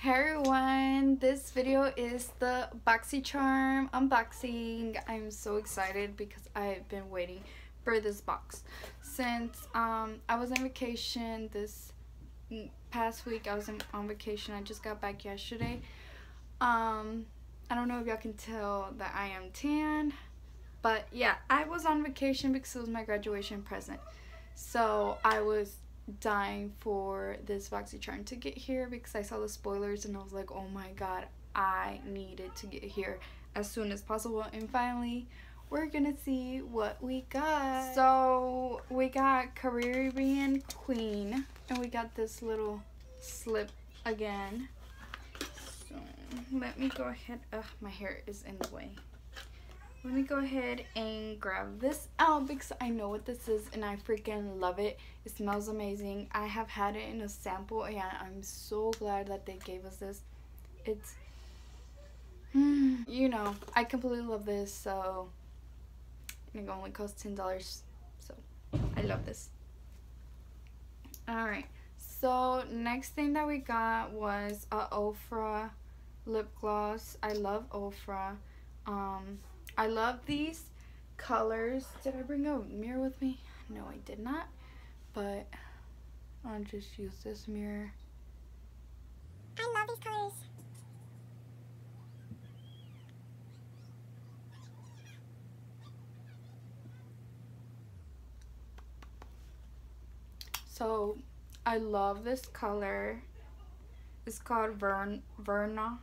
Hey everyone, this video is the BOXYCHARM unboxing. I'm so excited because I've been waiting for this box since I was on vacation this past week. I was on vacation. I just got back yesterday. I don't know if y'all can tell that I am tan, but yeah, I was on vacation because it was my graduation present. So I was dying for this BOXYCHARM to get here because I saw the spoilers and I was like, oh my god, I needed to get here as soon as possible. And finally we're gonna see what we got. So we got Caribbean Queen and we got this little slip again. So let me go ahead, my hair is in the way. Let me go ahead and grab this out because I know what this is and I freaking love it. It smells amazing. I have had it in a sample and I'm so glad that they gave us this. It's, you know, I completely love this, so it only costs $10. So I love this. Alright, so next thing that we got was a Ofra lip gloss. I love Ofra. I love these colors. Did I bring a mirror with me? No, I did not. But I'll just use this mirror. I love these colors. So I love this color. It's called Verna.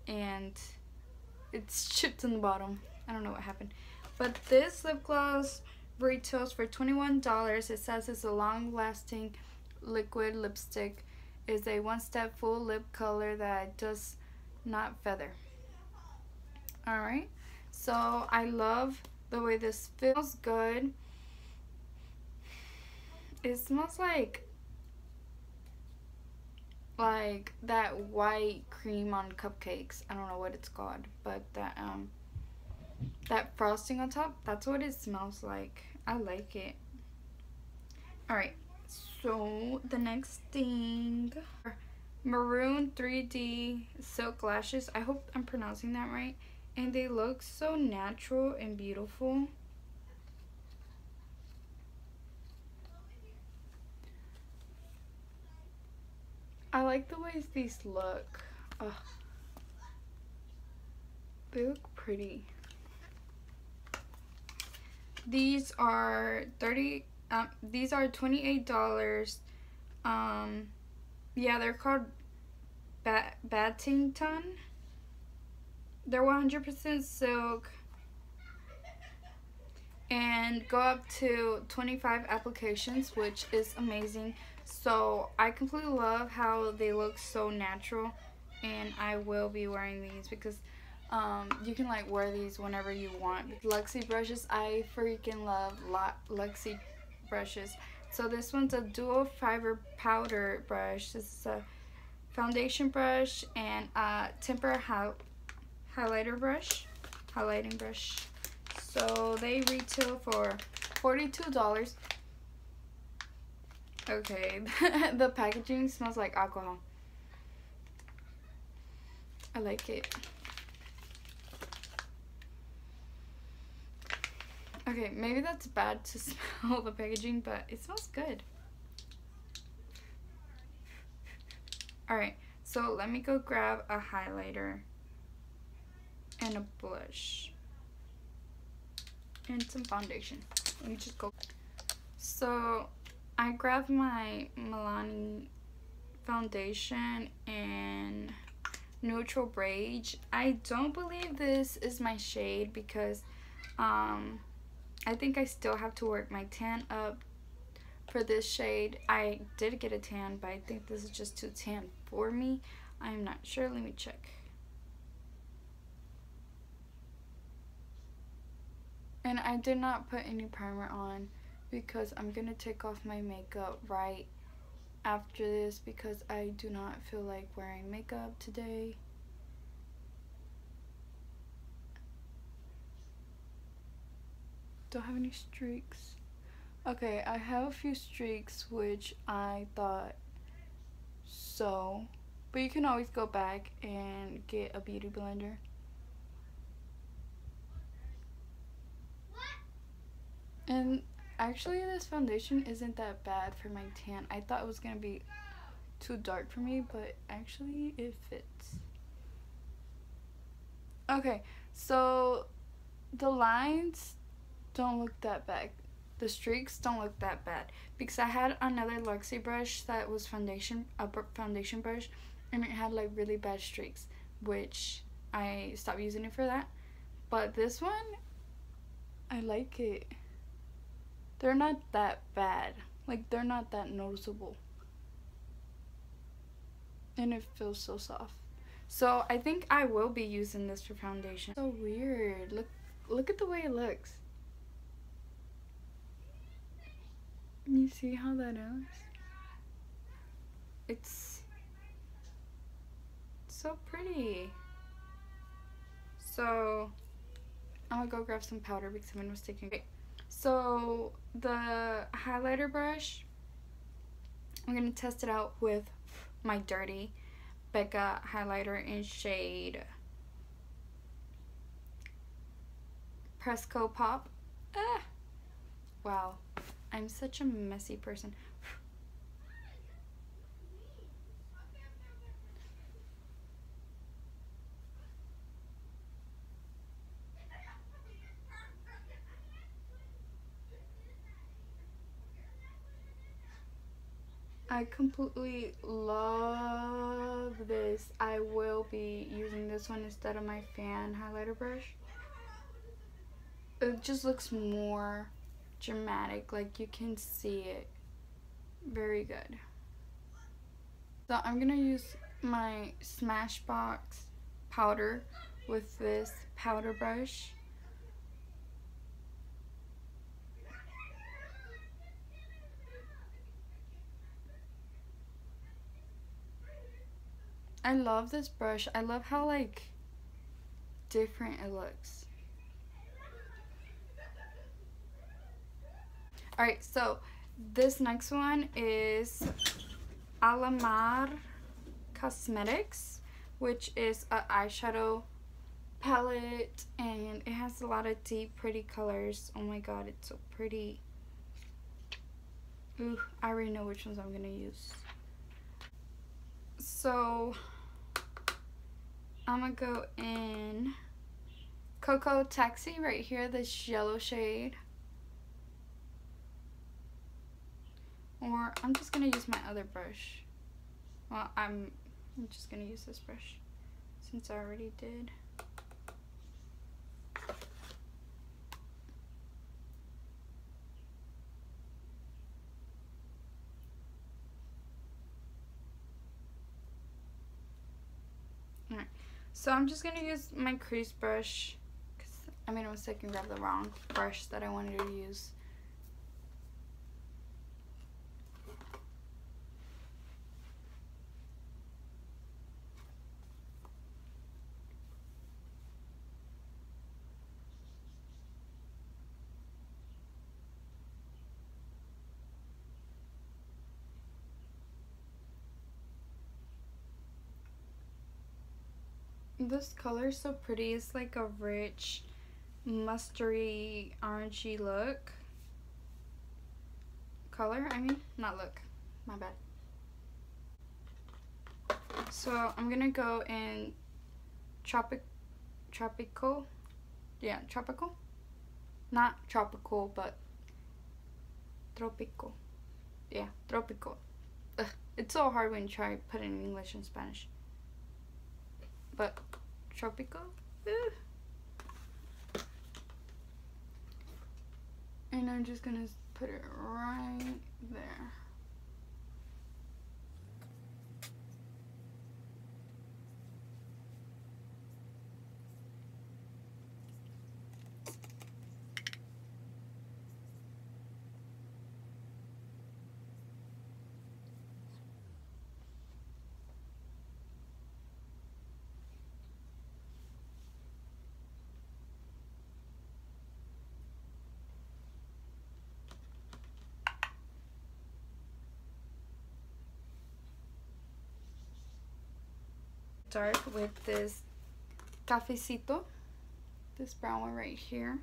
And it's chipped in the bottom. I don't know what happened. But this lip gloss retails for $21. It says it's a long-lasting liquid lipstick. It's a one-step full lip color that does not feather. Alright. So I love the way this feels good. It smells like that white cream on cupcakes. I don't know what it's called, but that frosting on top, that's what it smells like. I like it. Alright, so the next thing, maroon 3D silk lashes. I hope I'm pronouncing that right. And they look so natural and beautiful. I like the ways these look. Ugh. They look pretty. These are $28. Yeah, they're called Battington. They're 100% silk and go up to 25 applications, which is amazing. So I completely love how they look so natural, and I will be wearing these because you can like wear these whenever you want. Luxie brushes, I freaking love Luxie brushes. So this one's a dual fiber powder brush. This is a foundation brush and a temper highlighting brush. So they retail for $42. Okay, the packaging smells like alcohol. I like it. Okay, maybe that's bad to smell the packaging, but it smells good. Alright, so let me go grab a highlighter and a blush and some foundation. Let me just go. So I grabbed my Milani foundation in neutral beige. I don't believe this is my shade because I think I still have to work my tan up for this shade. I did get a tan, but I think this is just too tan for me. I'm not sure. Let me check. And I did not put any primer on because I'm gonna take off my makeup right after this because I do not feel like wearing makeup today. Don't have any streaks. Okay, I have a few streaks which I thought so But you can always go back and get a beauty blender. And actually this foundation isn't that bad for my tan. I thought it was gonna be too dark for me, but actually it fits. Okay, so the lines don't look that bad. The streaks don't look that bad because I had another Luxie brush that was a foundation brush, and it had like really bad streaks, which I stopped using it for that. But this one, I like it. They're not that bad. Like, they're not that noticeable. And it feels so soft. So I think I will be using this for foundation. So weird. Look at the way it looks. You see how that is? It's so pretty. So I'm gonna go grab some powder because someone was taking it. So the highlighter brush, I'm gonna test it out with my Dirty Becca highlighter in shade Presco Pop. Ah! Wow, I'm such a messy person. I completely love this. I will be using this one instead of my fan highlighter brush. It just looks more dramatic, like you can see it. Very good. So I'm gonna use my Smashbox powder with this powder brush. I love this brush. I love how like different it looks. Alright, so this next one is Alamar Cosmetics, which is an eyeshadow palette, and it has a lot of deep pretty colors. Oh my god, it's so pretty. Ooh, I already know which ones I'm gonna use. So I'm gonna go in Cocoa Taxi right here, this yellow shade. Or I'm just gonna use my other brush. Well, I'm just gonna use this brush since I already did. Alright, so I'm just gonna use my crease brush because I made a mistake and grabbed the wrong brush that I wanted to use. This color is so pretty. It's like a rich mustardy orangey look. Color, I mean, not look. My bad. So I'm gonna go in tropical. Yeah, tropical. Not tropical, but tropical. Yeah, tropical. Ugh, it's so hard when you try put it in English and Spanish. But tropical. And I'm just gonna put it right there. Dark with this cafecito, this brown one right here,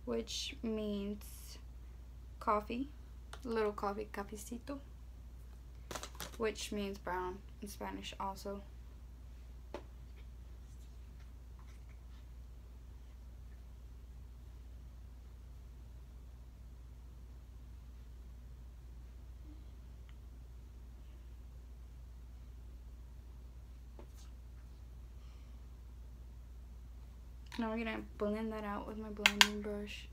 which means coffee, little coffee, cafecito, which means brown in Spanish also. Now we're gonna blend that out with my blending brush.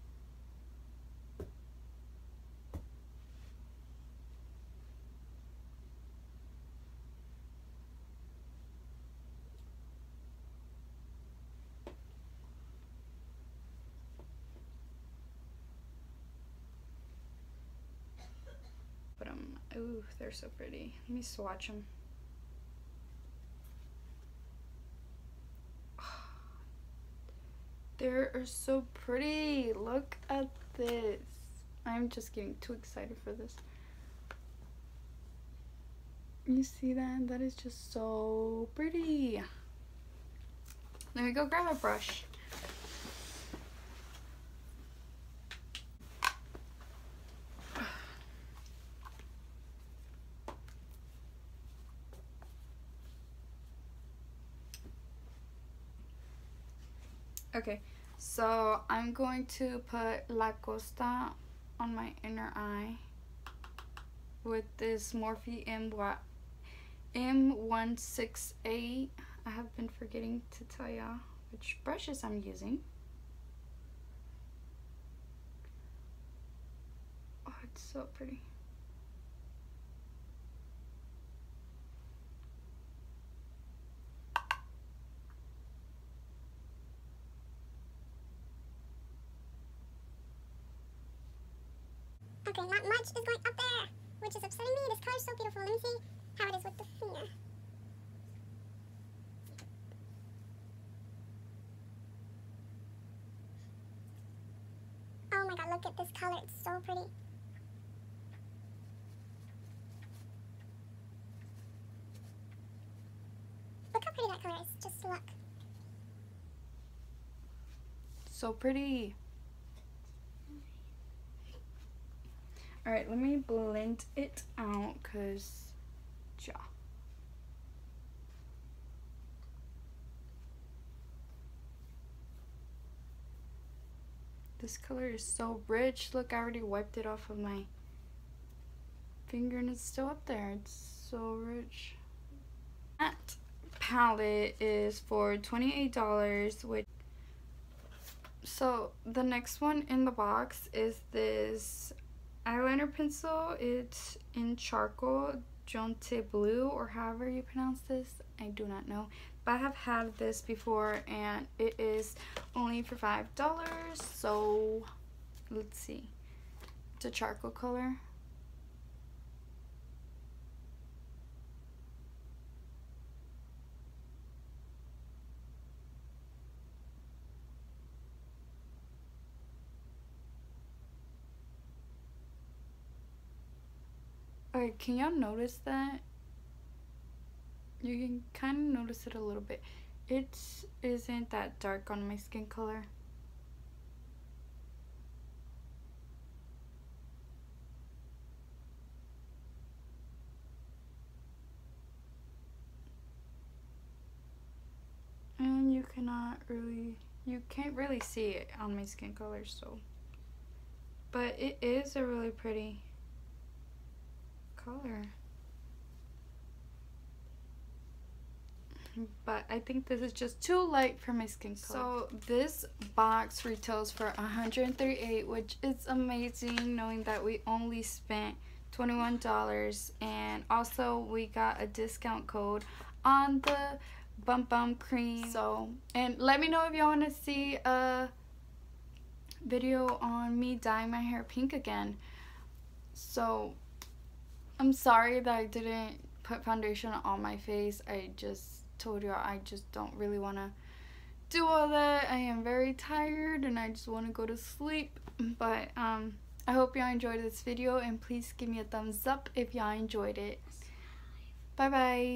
But ooh, they're so pretty. Let me swatch them. They are so pretty. Look at this. I'm just getting too excited for this. You see that? That is just so pretty. Let me go grab a brush. Okay, so I'm going to put La Costa on my inner eye with this Morphe M168. I have been forgetting to tell y'all which brushes I'm using. Oh, it's so pretty. Okay, not much is going up there, which is upsetting me. This color is so beautiful. Let me see how it is with the finger. Oh my god, look at this color. It's so pretty. Look how pretty that color is. Just look. So pretty. Alright, let me blend it out because, yeah. This color is so rich. Look, I already wiped it off of my finger and it's still up there. It's so rich. That palette is for $28, which so the next one in the box is this eyeliner pencil. It's in charcoal Jonte blue, or however you pronounce this. I do not know, but I have had this before and it is only for $5. So let's see, it's a charcoal color. Alright, can y'all notice that? You can kind of notice it a little bit. It isn't that dark on my skin color. And you can't really see it on my skin color, so. But it is a really pretty color. But I think this is just too light for my skin color. So this box retails for $138, which is amazing, knowing that we only spent $21, and also we got a discount code on the Bum cream. So, and let me know if y'all want to see a video on me dyeing my hair pink again. So I'm sorry that I didn't put foundation on my face. I just told you I just don't really want to do all that. I am very tired and I just want to go to sleep. But I hope y'all enjoyed this video, and please give me a thumbs up if y'all enjoyed it. Bye bye.